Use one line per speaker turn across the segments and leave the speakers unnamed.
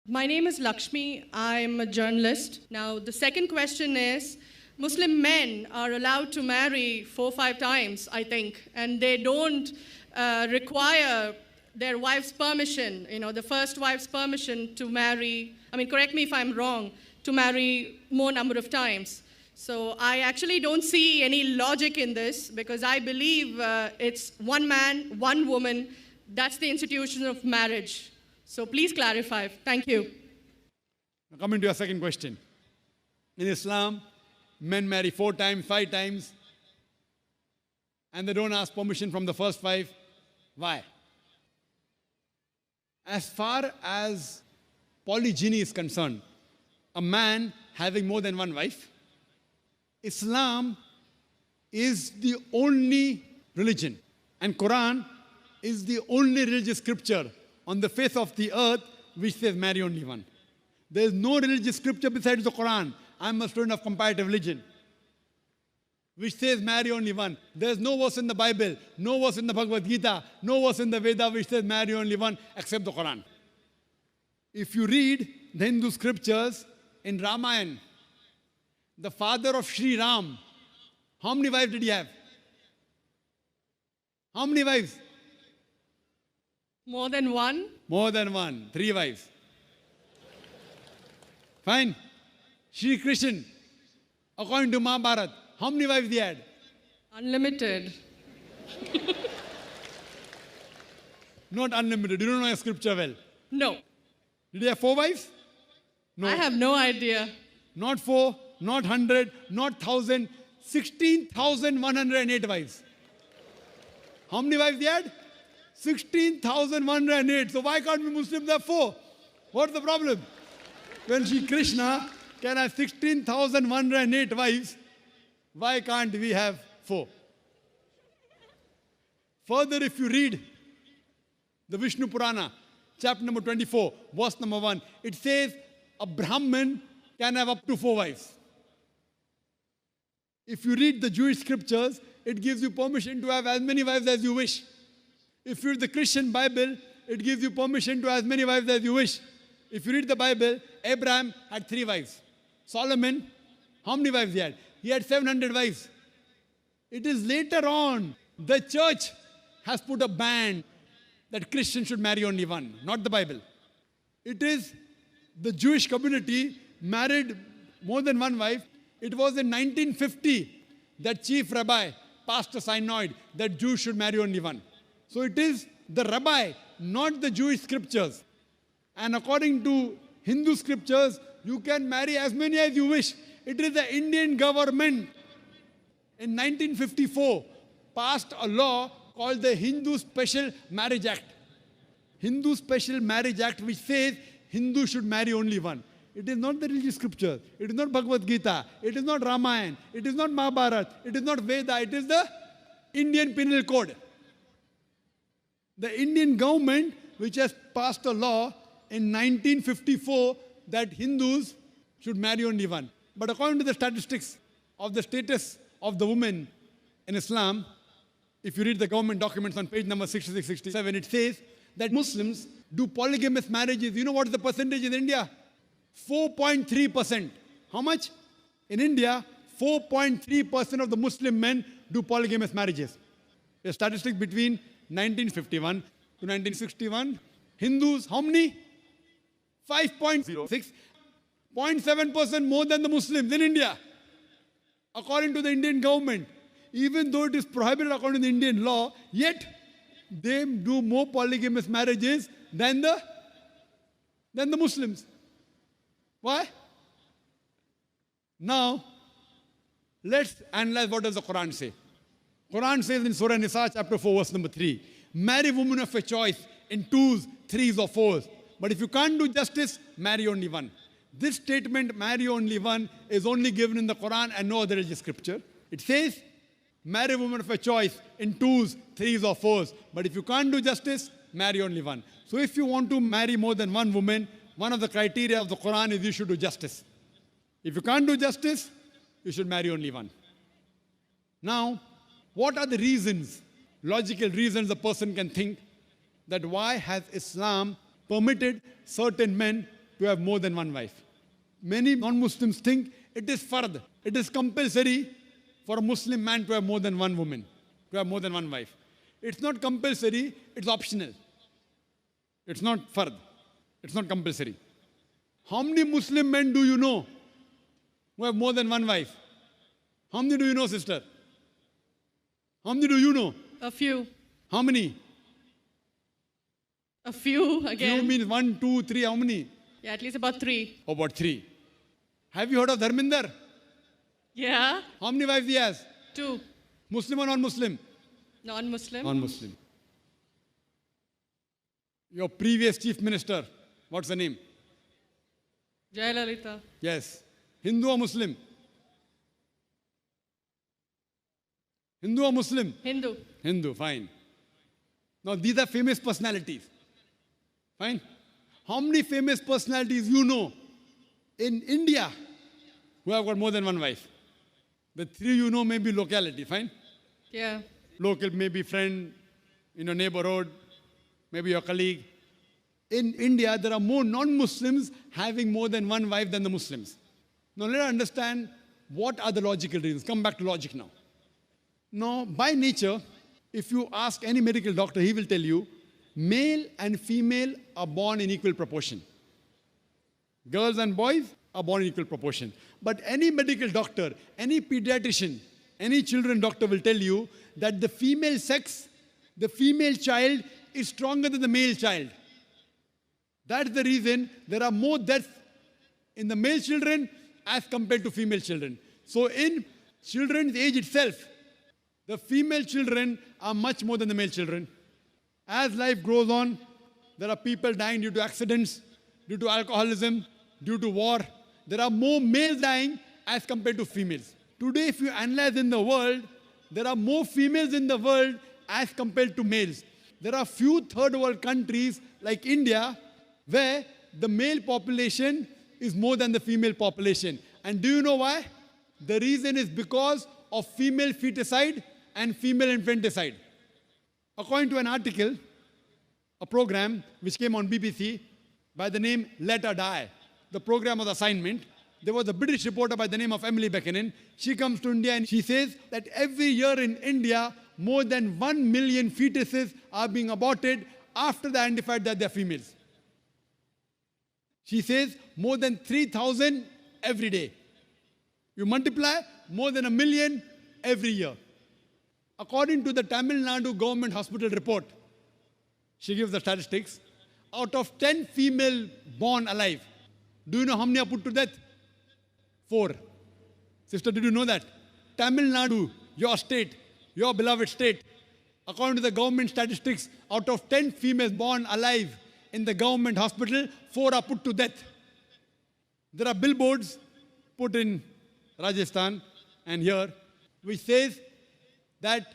My name is Lakshmi. I'm a journalist. Now, the second question is Muslim men are allowed to marry 4 or 5 times, I think, and they don't require their wife's permission, the first wife's permission to marry. I mean, correct me if I'm wrong, to marry more number of times. So I actually don't see any logic in this because I believe it's one man, one woman. That's the institution of marriage. So please clarify. Thank you.
Now coming to your second question. In Islam, men marry 4 times, 5 times, and they don't ask permission from the first wife. Why? As far as polygyny is concerned, a man having more than one wife, Islam is the only religion, and Quran is the only religious scripture on the face of the earth which says marry only one. There is no religious scripture besides the Quran. I'm a student of comparative religion, which says marry only one. There is no verse in the Bible, no verse in the Bhagavad Gita, no verse in the Veda which says marry only one except the Quran. If you read the Hindu scriptures in Ramayana, the father of Sri Ram, how many wives did he have? How many wives?
More than one?
More than one, 3 wives. Fine. Shri Krishna, according to Mahabharata, how many wives he had?
Unlimited.
Not unlimited. You don't know your scripture well.
No.
Did he have 4 wives? No.
I have no idea.
Not 4, not 100, not 1,000, 16,108 wives. How many wives he had? 16,108. So why can't we Muslims have 4? What's the problem? When Shri Krishna can have 16,108 wives, why can't we have 4? Further, if you read the Vishnu Purana, chapter number 24, verse number 1, it says a Brahmin can have up to 4 wives. If you read the Jewish scriptures, it gives you permission to have as many wives as you wish. If you read the Christian Bible, it gives you permission to have as many wives as you wish. If you read the Bible, Abraham had 3 wives. Solomon, how many wives he had? He had 700 wives. It is later on, the church has put a ban that Christians should marry only one, not the Bible. It is the Jewish community married more than one wife. It was in 1950 that chief rabbi passed a synod that Jews should marry only one. So it is the rabbi, not the Jewish scriptures. And according to Hindu scriptures, you can marry as many as you wish. It is the Indian government in 1954 passed a law called the Hindu Special Marriage Act. Hindu Special Marriage Act, which says Hindus should marry only one. It is not the religious scripture. It is not Bhagavad Gita. It is not Ramayana. It is not Mahabharata. It is not Veda. It is the Indian Penal Code. The Indian government, which has passed a law in 1954 that Hindus should marry only one. But according to the statistics of the status of the women in Islam, if you read the government documents on page number 66, 67, it says that Muslims do polygamous marriages. You know what is the percentage in India? 4.3%. How much? In India, 4.3% of the Muslim men do polygamous marriages. The statistics between 1951 to 1961. Hindus, how many? 5.06. 0.7% more than the Muslims in India, according to the Indian government. Even though it is prohibited according to the Indian law, yet they do more polygamous marriages than the Muslims. Why? Now, let's analyze what does the Quran say. Quran says in Surah Nisa, chapter 4, verse number 3, marry women of your choice in 2s, 3s or 4s. But if you can't do justice, marry only one. This statement, marry only one, is only given in the Quran and no other religious scripture. It says, marry women of your choice in 2s, 3s or 4s. But if you can't do justice, marry only one. So if you want to marry more than one woman, one of the criteria of the Quran is you should do justice. If you can't do justice, you should marry only one. Now, what are the reasons, logical reasons a person can think that why has Islam permitted certain men to have more than one wife. Many non-Muslims think it is fard. It is compulsory for a Muslim man to have more than one woman, to have more than one wife. It's not compulsory, it's optional. It's not fard. It's not compulsory. How many Muslim men do you know who have more than one wife? How many do you know, sister? How many do you know?
A few.
How many?
A few again.
Few means 1, 2, 3, how many?
Yeah, at least about 3.
About 3. Have you heard of Dharminder?
Yeah.
How many wives he has?
2.
Muslim or non-Muslim?
Non-Muslim.
Non-Muslim. Your previous chief minister, what's the name?
Jayalalitha.
Yes. Hindu or Muslim? Hindu or Muslim?
Hindu.
Hindu, fine. Now these are famous personalities. Fine. How many famous personalities you know in India who have got more than one wife? The 3 you know may be locality, fine?
Yeah.
Local, maybe friend in your neighborhood, maybe your colleague. In India, there are more non-Muslims having more than one wife than the Muslims. Now let us understand what are the logical reasons. Come back to logic now. Now, by nature, if you ask any medical doctor, he will tell you, male and female are born in equal proportion. Girls and boys are born in equal proportion. But any medical doctor, any pediatrician, any children doctor will tell you that the female sex, the female child is stronger than the male child. That's the reason there are more deaths in the male children as compared to female children. So in children's age itself, the female children are much more than the male children. As life grows on, there are people dying due to accidents, due to alcoholism, due to war. There are more males dying as compared to females. Today, if you analyze in the world, there are more females in the world as compared to males. There are few third world countries like India where the male population is more than the female population. And do you know why? The reason is because of female feticide and female infanticide. According to an article, a program which came on BBC by the name Let Her Die, the program was assignment. There was a British reporter by the name of Emily Buchanan. She comes to India and she says that every year in India, more than 1 million fetuses are being aborted after they identified that they're females. She says more than 3,000 every day. You multiply, more than 1 million every year. According to the Tamil Nadu government hospital report, she gives the statistics, out of 10 female born alive, do you know how many are put to death? 4. Sister, did you know that? Tamil Nadu, your state, your beloved state, according to the government statistics, out of 10 females born alive in the government hospital, 4 are put to death. There are billboards put in Rajasthan and here, which says that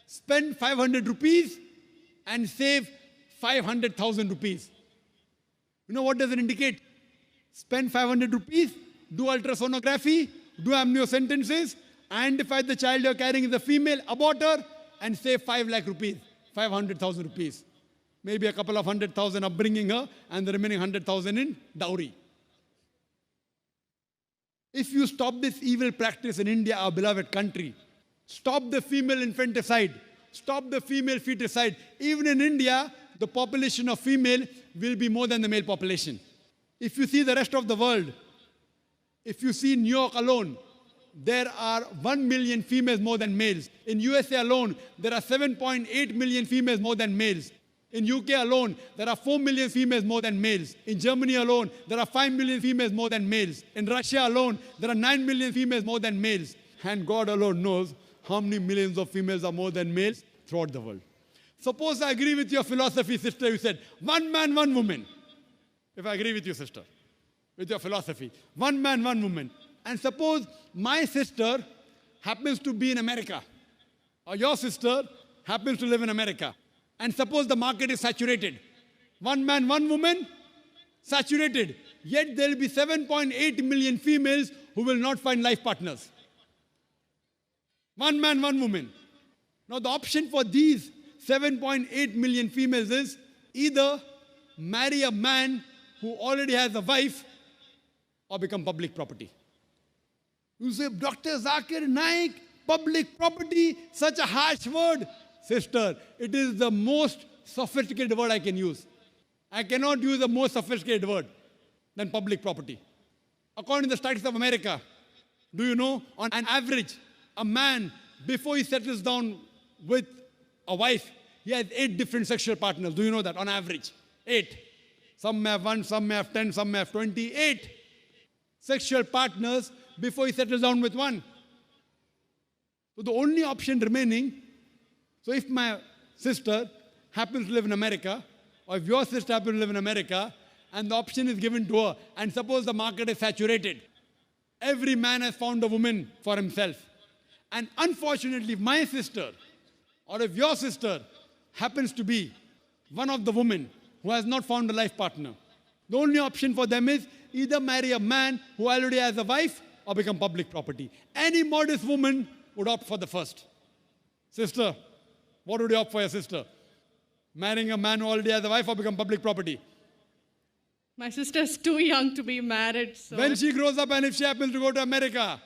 spend 500 rupees and save 500,000 rupees. You know what does it indicate? Spend 500 rupees, do ultrasonography, do amniocentesis, identify the child you're carrying is a female, abort her, and save 5 lakh rupees, 500,000 rupees. Maybe a couple of 100,000 upbringing her, and the remaining 100,000 in dowry. If you stop this evil practice in India, our beloved country, stop the female infanticide, stop the female feticide. Even in India, the population of female will be more than the male population. If you see the rest of the world, if you see New York alone, there are 1 million females more than males. In USA alone, there are 7.8 million females more than males. In UK alone, there are 4 million females more than males. In Germany alone, there are 5 million females more than males. In Russia alone, there are 9 million females more than males. And God alone knows how many millions of females are more than males throughout the world. Suppose I agree with your philosophy, sister, you said, 1 man, 1 woman. If I agree with you, sister, with your philosophy, 1 man, 1 woman. And suppose my sister happens to be in America, or your sister happens to live in America. And suppose the market is saturated. 1 man, 1 woman, saturated. Yet there will be 7.8 million females who will not find life partners. 1 man, 1 woman. Now the option for these 7.8 million females is either marry a man who already has a wife or become public property. You say, Dr. Zakir Naik, public property, such a harsh word. Sister, it is the most sophisticated word I can use. I cannot use a more sophisticated word than public property. According to the statistics of America, do you know, on an average, a man, before he settles down with a wife, he has 8 different sexual partners. Do you know that? On average, 8. Some may have 1, some may have 10, some may have 28 sexual partners before he settles down with one. So the only option remaining, so if my sister happens to live in America, or if your sister happens to live in America, and the option is given to her, and suppose the market is saturated, every man has found a woman for himself. And unfortunately, if my sister, or if your sister happens to be one of the women who has not found a life partner, the only option for them is either marry a man who already has a wife or become public property. Any modest woman would opt for the first. Sister, what would you opt for your sister? Marrying a man who already has a wife or become public property?
My sister's too young to be married, so...
When she grows up and if she happens to go to America,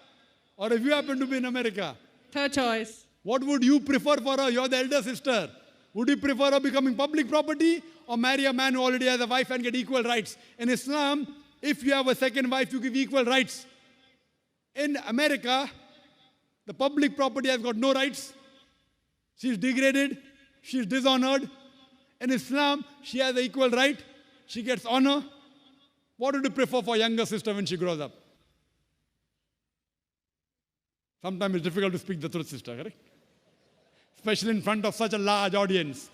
or if you happen to be in America,
Third choice.
what would you prefer for her? You're the elder sister. Would you prefer her becoming public property or marry a man who already has a wife and get equal rights? In Islam, if you have a second wife, you give equal rights. In America, the public property has got no rights. She's degraded. She's dishonored. In Islam, she has an equal right. She gets honor. What would you prefer for younger sister when she grows up? Sometimes it's difficult to speak the truth, sister, correct? Especially in front of such a large audience.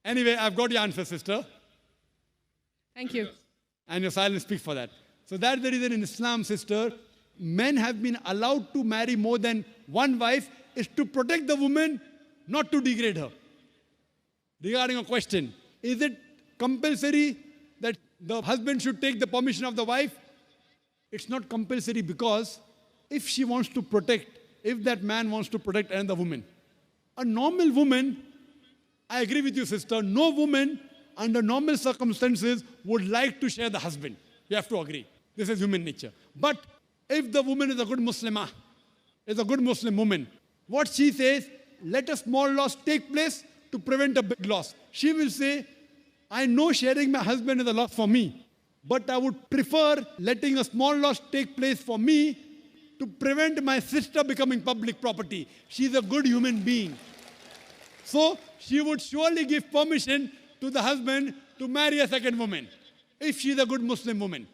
Anyway, I've got your answer, sister.
Thank you.
And your silence speaks for that. So that's the reason in Islam, sister, men have been allowed to marry more than one wife is to protect the woman, not to degrade her. Regarding a question, is it compulsory that the husband should take the permission of the wife? It's not compulsory because if she wants to protect, if that man wants to protect another woman, a normal woman, I agree with you, sister, no woman under normal circumstances would like to share the husband. You have to agree. This is human nature. But if the woman is a good Muslimah, is a good Muslim woman, what she says, let a small loss take place to prevent a big loss. She will say, I know sharing my husband is a loss for me, but I would prefer letting a small loss take place for me to prevent my sister becoming public property. She's a good human being. So she would surely give permission to the husband to marry a second woman, if she's a good Muslim woman.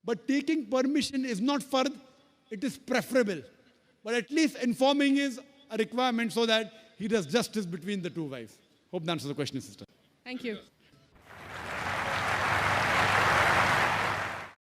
But taking permission is not fard, it is preferable. But at least informing is a requirement so that he does justice between the two wives. Hope that answers the question, sister.
Thank you.